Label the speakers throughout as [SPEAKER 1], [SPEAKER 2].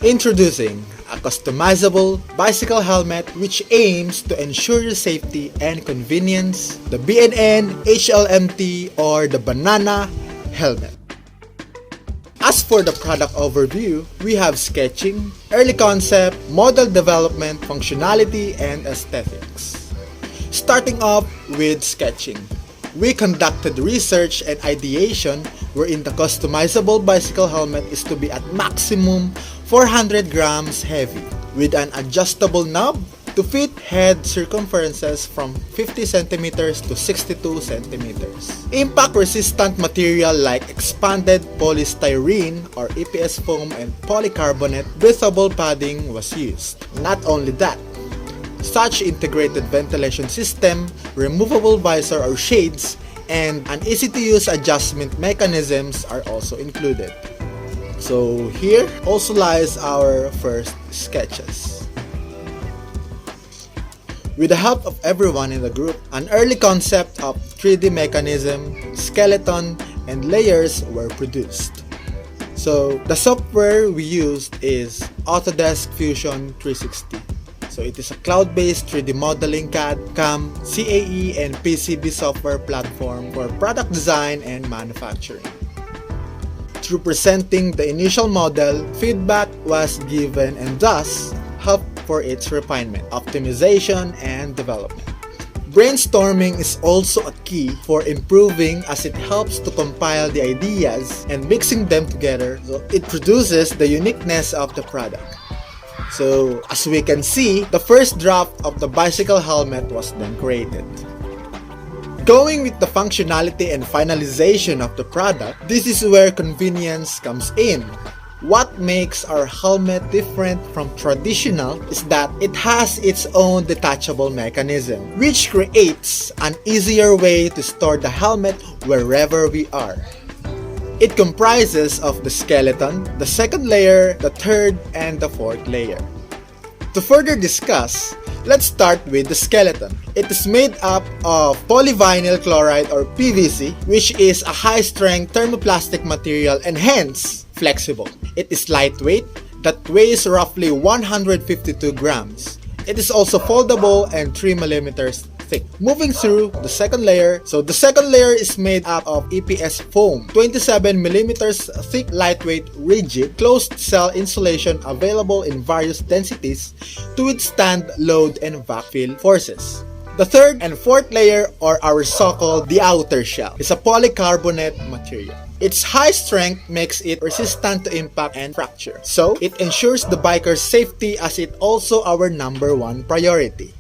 [SPEAKER 1] Introducing a customizable bicycle helmet which aims to ensure your safety and convenience, the Bnnhlmt or the banana helmet. As for the product overview, we have sketching, early concept, model development, functionality, and aesthetics. Starting off with sketching. We conducted research and ideation wherein the customizable bicycle helmet is to be at maximum 400 grams heavy with an adjustable knob to fit head circumferences from 50 centimeters to 62 centimeters. Impact-resistant material like expanded polystyrene or EPS foam and polycarbonate breathable padding was used. Not only that, such integrated ventilation system, removable visor or shades, and an easy-to-use adjustment mechanisms are also included. So here also lies our first sketches. With the help of everyone in the group, an early concept of 3D mechanism, skeleton, and layers were produced. So the software we used is Autodesk Fusion 360. So it is a cloud-based 3D modeling CADCAM, CAE, and PCB software platform for product design and manufacturing. Through presenting the initial model, feedback was given and thus helped for its refinement, optimization, and development. Brainstorming is also a key for improving as it helps to compile the ideas and mixing them together so it produces the uniqueness of the product. So, as we can see, the first draft of the bicycle helmet was then created. Going with the functionality and finalization of the product, this is where convenience comes in. What makes our helmet different from traditional is that it has its own detachable mechanism, which creates an easier way to store the helmet wherever we are. It comprises of the skeleton, the second layer, the third, and the fourth layer. To further discuss, let's start with the skeleton. It is made up of polyvinyl chloride or PVC, which is a high-strength thermoplastic material and hence flexible. It is lightweight, that weighs roughly 152 grams. It is also foldable and 3 millimeters thick. Moving through the second layer, so the second layer is made up of EPS foam, 27 millimeters thick, lightweight, rigid, closed cell insulation available in various densities to withstand load and vacuum forces. The third and fourth layer, or our so-called the outer shell, is a polycarbonate material. Its high strength makes it resistant to impact and fracture, so it ensures the biker's safety as it also our number one priority.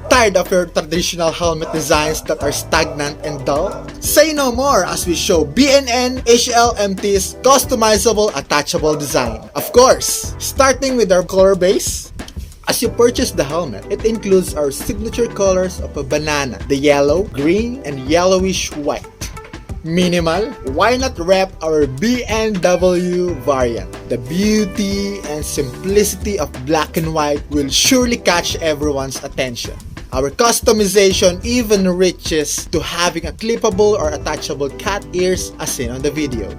[SPEAKER 1] Tired of your traditional helmet designs that are stagnant and dull? Say no more as we show Bnnhlmt's customizable attachable design. Of course, starting with our color base. As you purchase the helmet, it includes our signature colors of a banana, the yellow, green, and yellowish white. Minimal, why not rep our BMW variant? The beauty and simplicity of black and white will surely catch everyone's attention. Our customization even reaches to having a clippable or attachable cat ears as seen on the video.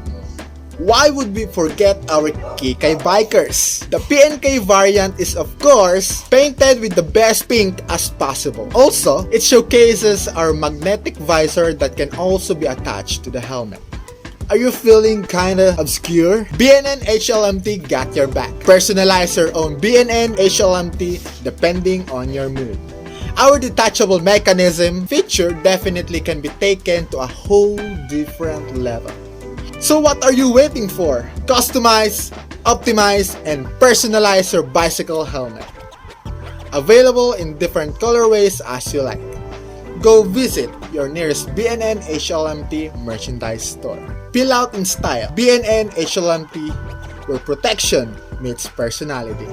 [SPEAKER 1] Why would we forget our Kikai bikers? The PNK variant is of course painted with the best pink as possible. Also, it showcases our magnetic visor that can also be attached to the helmet. Are you feeling kinda obscure? Bnnhlmt got your back. Personalize your own Bnnhlmt depending on your mood. Our detachable mechanism feature definitely can be taken to a whole different level. So what are you waiting for? Customize, optimize, and personalize your bicycle helmet. Available in different colorways as you like. Go visit your nearest Bnnhlmt merchandise store. Peel out in style. Bnnhlmt, where protection meets personality.